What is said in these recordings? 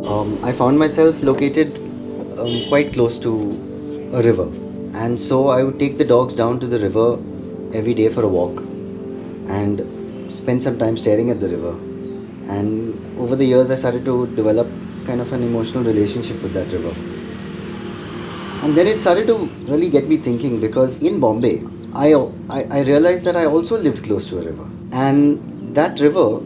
I found myself located quite close to a river, and so I would take the dogs down to the river every day for a walk and spend some time staring at the river. And over the years, I started to develop kind of an emotional relationship with that river. And then it started to really get me thinking because in Bombay, I realized that I also lived close to a river. And that river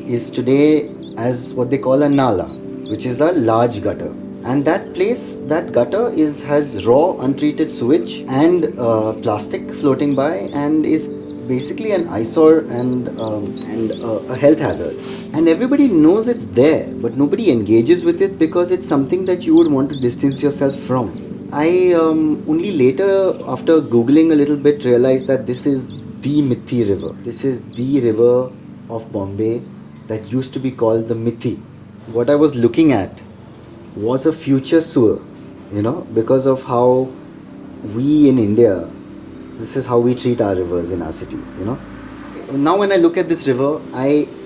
is today as what they call a nala, which is a large gutter. And that place, that gutter has raw untreated sewage and plastic floating by, and is basically an eyesore and a health hazard. And everybody knows it's there, but nobody engages with it because it's something that you would want to distance yourself from. I only later, after googling a little bit, realized that this is the Mithi River. This is the river of Bombay that used to be called the Mithi. What I was looking at was a future sewer, because of how we in India, this is how we treat our rivers in our cities. Now when I look at this river,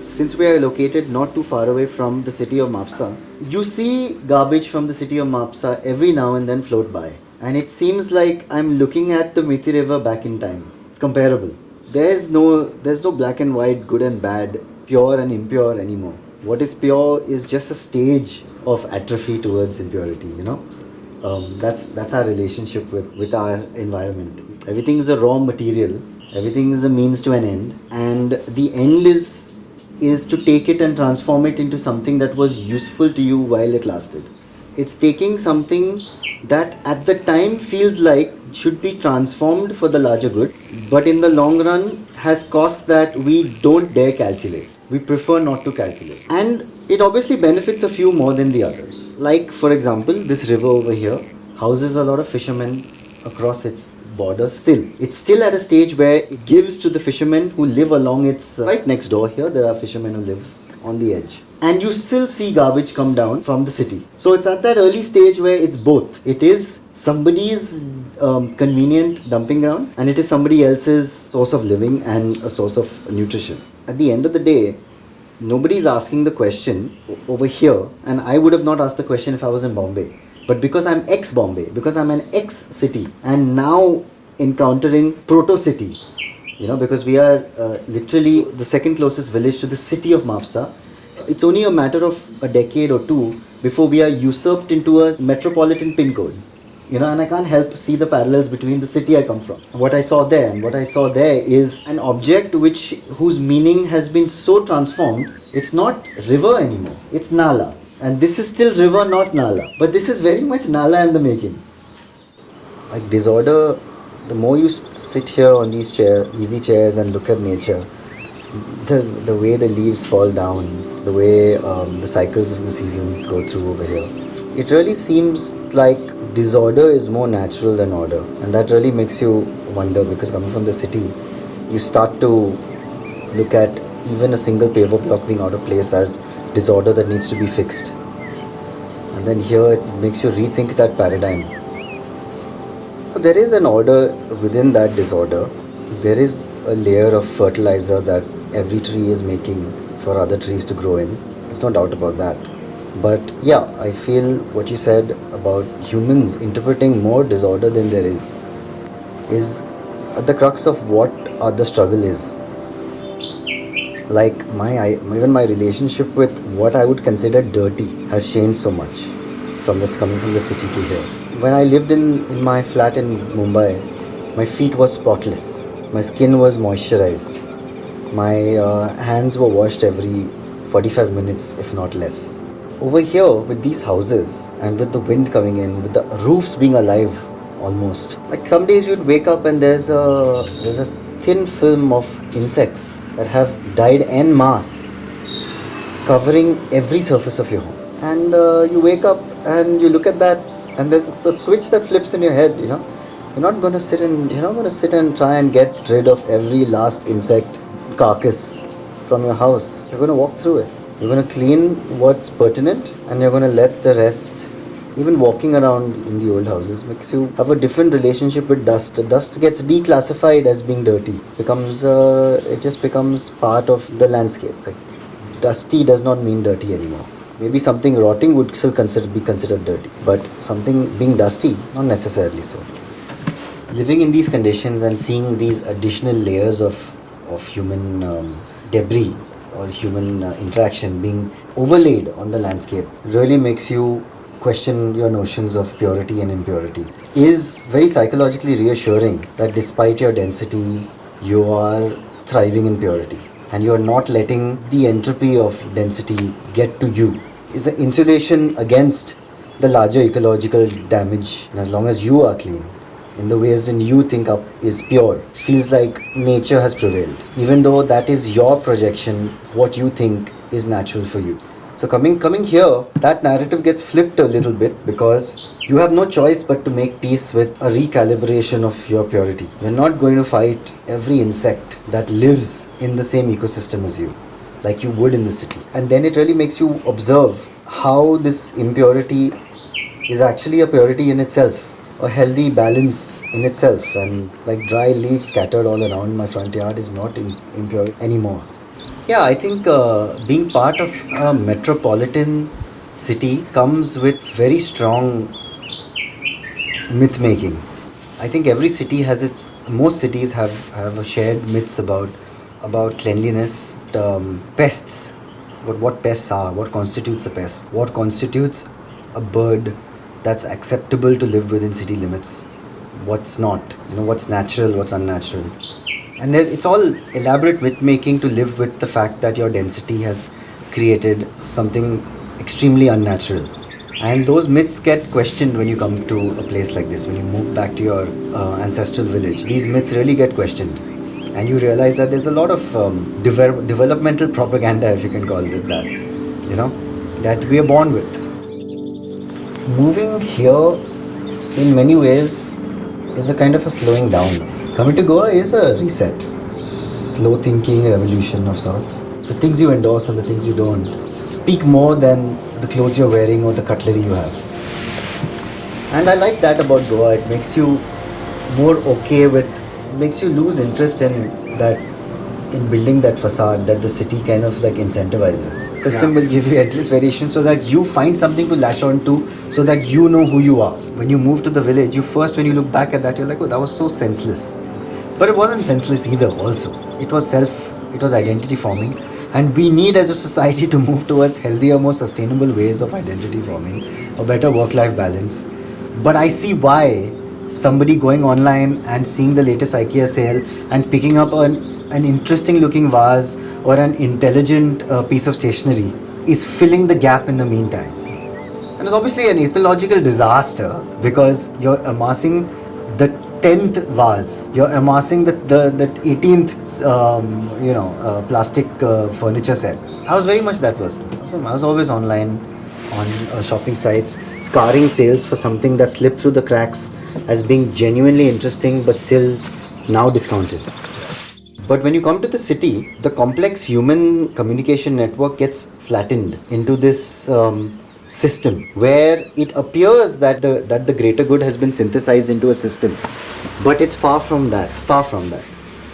since we are located not too far away from the city of Mapsa, you see garbage from the city of Mapsa every now and then float by. And it seems like I'm looking at the Mithi River back in time. It's comparable. There's no black and white, good and bad, pure and impure anymore. What is pure is just a stage of atrophy towards impurity. That's our relationship with our environment. Everything is a raw material. Everything is a means to an end, and the end is to take it and transform it into something that was useful to you while it lasted. It's taking something that at the time feels like should be transformed for the larger good, but in the long run has costs that we don't dare calculate. We prefer not to calculate. And it obviously benefits a few more than the others. Like, for example, this river over here houses a lot of fishermen across its border still. It's still at a stage where it gives to the fishermen who live along its right next door here. There are fishermen who live on the edge. And you still see garbage come down from the city. So it's at that early stage where it's both. It is somebody's convenient dumping ground, and it is somebody else's source of living and a source of nutrition. At the end of the day, nobody is asking the question over here, and I would have not asked the question if I was in Bombay. But because I'm ex-Bombay, because I'm an ex-city, and now encountering proto-city, because we are literally the second closest village to the city of Mapsa, it's only a matter of a decade or two before we are usurped into a metropolitan pin code. And I can't help see the parallels between the city I come from. What I saw there and what I saw there is an object whose meaning has been so transformed. It's not river anymore, it's Nala. And this is still river, not Nala. But this is very much Nala in the making. Like disorder, the more you sit here on these easy chairs and look at nature, the way the leaves fall down, the way the cycles of the seasons go through over here, it really seems like disorder is more natural than order. And that really makes you wonder, because coming from the city, you start to look at even a single paver block being out of place as disorder that needs to be fixed. And then here it makes you rethink that paradigm. There is an order within that disorder. There is a layer of fertilizer that every tree is making for other trees to grow in. There's no doubt about that. But yeah, I feel what you said about humans interpreting more disorder than there is at the crux of what the struggle is. Like even my relationship with what I would consider dirty has changed so much coming from the city to here. When I lived in my flat in Mumbai, my feet were spotless. My skin was moisturized. My hands were washed every 45 minutes, if not less. Over here, with these houses and with the wind coming in, with the roofs being alive almost, like some days you'd wake up and there's a thin film of insects that have died en masse, covering every surface of your home. And you wake up and you look at that, and there's a switch that flips in your head. You're not going to sit and try and get rid of every last insect carcass from your house. You're going to walk through it. You're going to clean what's pertinent, and you're going to let the rest. Even walking around in the old houses makes you have a different relationship with dust. Dust gets declassified as being dirty. It just becomes part of the landscape. Like, dusty does not mean dirty anymore. Maybe something rotting would still be considered dirty, but something being dusty, not necessarily so. Living in these conditions and seeing these additional layers of human debris or human interaction being overlaid on the landscape really makes you question your notions of purity and impurity. Is very psychologically reassuring that despite your density, you are thriving in purity and you are not letting the entropy of density get to you. Is an insulation against the larger ecological damage, and as long as you are clean in the ways that you think up is pure, feels like nature has prevailed, even though that is your projection, what you think is natural for you. So coming here, that narrative gets flipped a little bit because you have no choice but to make peace with a recalibration of your purity. You're not going to fight every insect that lives in the same ecosystem as you, like you would in the city. And then it really makes you observe how this impurity is actually a purity in itself, a healthy balance in itself. And like dry leaves scattered all around my front yard is not impure anymore. Yeah, I think being part of a metropolitan city comes with very strong myth making. I think every city has most cities have a shared myths about cleanliness, pests, what pests are, what constitutes a pest, what constitutes a bird that's acceptable to live within city limits, what's not, what's natural, what's unnatural. And it's all elaborate myth making to live with the fact that your density has created something extremely unnatural. And those myths get questioned when you come to a place like this, when you move back to your ancestral village. These myths really get questioned. And you realize that there's a lot of developmental propaganda, if you can call it that, that we are born with. Moving here, in many ways, is a kind of a slowing down. Coming to Goa is a reset. Slow thinking, revolution of sorts. The things you endorse and the things you don't speak more than the clothes you're wearing or the cutlery you have. And I like that about Goa. It makes you more okay with, makes you lose interest in that, in building that facade that the city kind of like incentivizes. System will give you endless variation so that you find something to latch on to, so that you know who you are. When you move to the village, when you look back at that, you're like, oh, that was so senseless. But it wasn't senseless either also. It was identity forming. And we need as a society to move towards healthier, more sustainable ways of identity forming, a better work-life balance. But I see why somebody going online and seeing the latest IKEA sale and picking up an interesting looking vase or an intelligent piece of stationery is filling the gap in the meantime. And it's obviously an ecological disaster because you're amassing the 10th vase, you're amassing the 18th plastic furniture set. I was very much that person. I was always online on shopping sites, scarring sales for something that slipped through the cracks as being genuinely interesting but still now discounted. But when you come to the city, the complex human communication network gets flattened into this system where it appears that the greater good has been synthesized into a system. But it's far from that.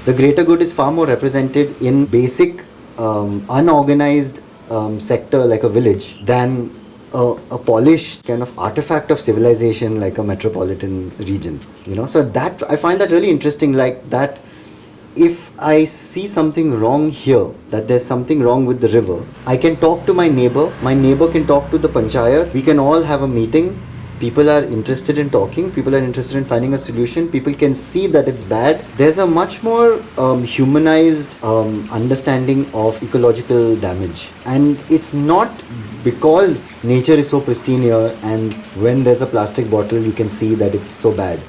The greater good is far more represented in basic unorganized sector like a village than a polished kind of artifact of civilization like a metropolitan region. So that I find that really interesting, like that if I see something wrong here, that there's something wrong with the river, I can talk to my neighbor can talk to the panchayat, we can all have a meeting. People are interested in talking, people are interested in finding a solution, people can see that it's bad. There's a much more humanized understanding of ecological damage. And it's not because nature is so pristine here and when there's a plastic bottle you can see that it's so bad.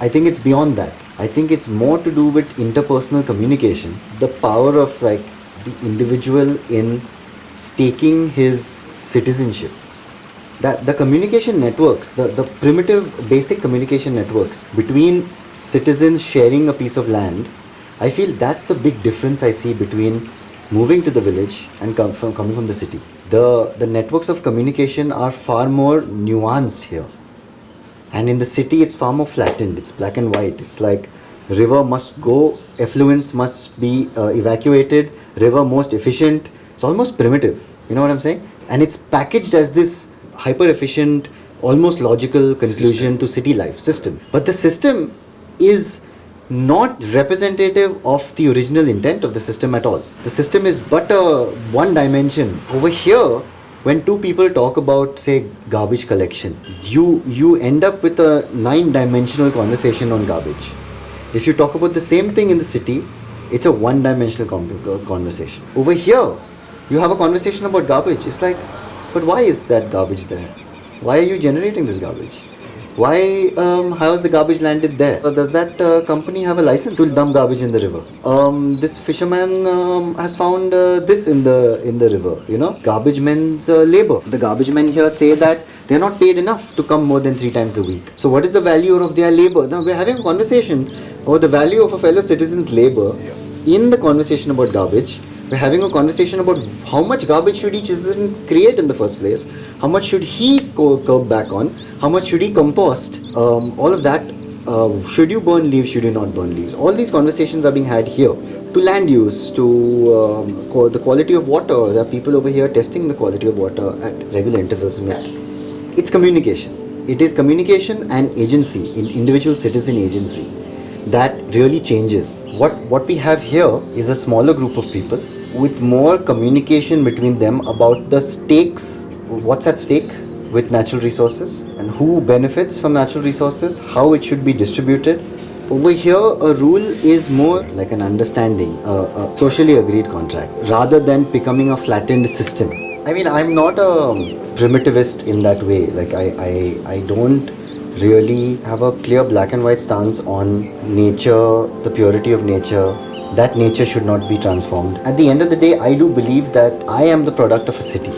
I think it's beyond that. I think it's more to do with interpersonal communication, the power of like the individual in staking his citizenship. That the communication networks, the primitive basic communication networks between citizens sharing a piece of land, I feel that's the big difference I see between moving to the village and coming from the city. The networks of communication are far more nuanced here. And in the city, it's far more flattened. It's black and white. It's like river must go, effluents must be evacuated, river most efficient. It's almost primitive. You know what I'm saying? and it's packaged as this hyper efficient, almost logical conclusion to city life system. But the system is not representative of the original intent of the system at all. The system is but a one dimension. Over here, when two people talk about, say, garbage collection, you end up with a 9-dimensional conversation on garbage. If you talk about the same thing in the city, it's a one-dimensional conversation. Over here, you have a conversation about garbage. It's like, but why is that garbage there? Why are you generating this garbage? Why, how has the garbage landed there? Does that company have a license to dump garbage in the river? This fisherman has found this in the river, garbage men's labor. The garbage men here say that they're not paid enough to come more than 3 times a week. So what is the value of their labor? Now we're having a conversation about the value of a fellow citizen's labor in the conversation about garbage. We're having a conversation about how much garbage should each citizen create in the first place, how much should he curb back on, how much should he compost, all of that. Should you burn leaves, should you not burn leaves? All these conversations are being had here. To land use, to the quality of water. There are people over here testing the quality of water at regular intervals. It's communication. It is communication and agency, in individual citizen agency, that really changes. What we have here is a smaller group of people with more communication between them about the stakes, what's at stake with natural resources and who benefits from natural resources, how it should be distributed. Over here, a rule is more like an understanding, a socially agreed contract, rather than becoming a flattened system. I mean, I'm not a primitivist in that way. Like, I don't really have a clear black and white stance on nature, the purity of nature, that nature should not be transformed. At the end of the day, I do believe that I am the product of a city.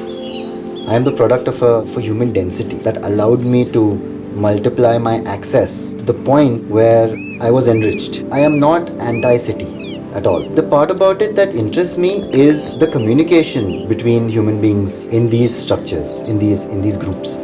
I am the product of a human density that allowed me to multiply my access to the point where I was enriched. I am not anti-city at all. The part about it that interests me is the communication between human beings in these structures, in these groups.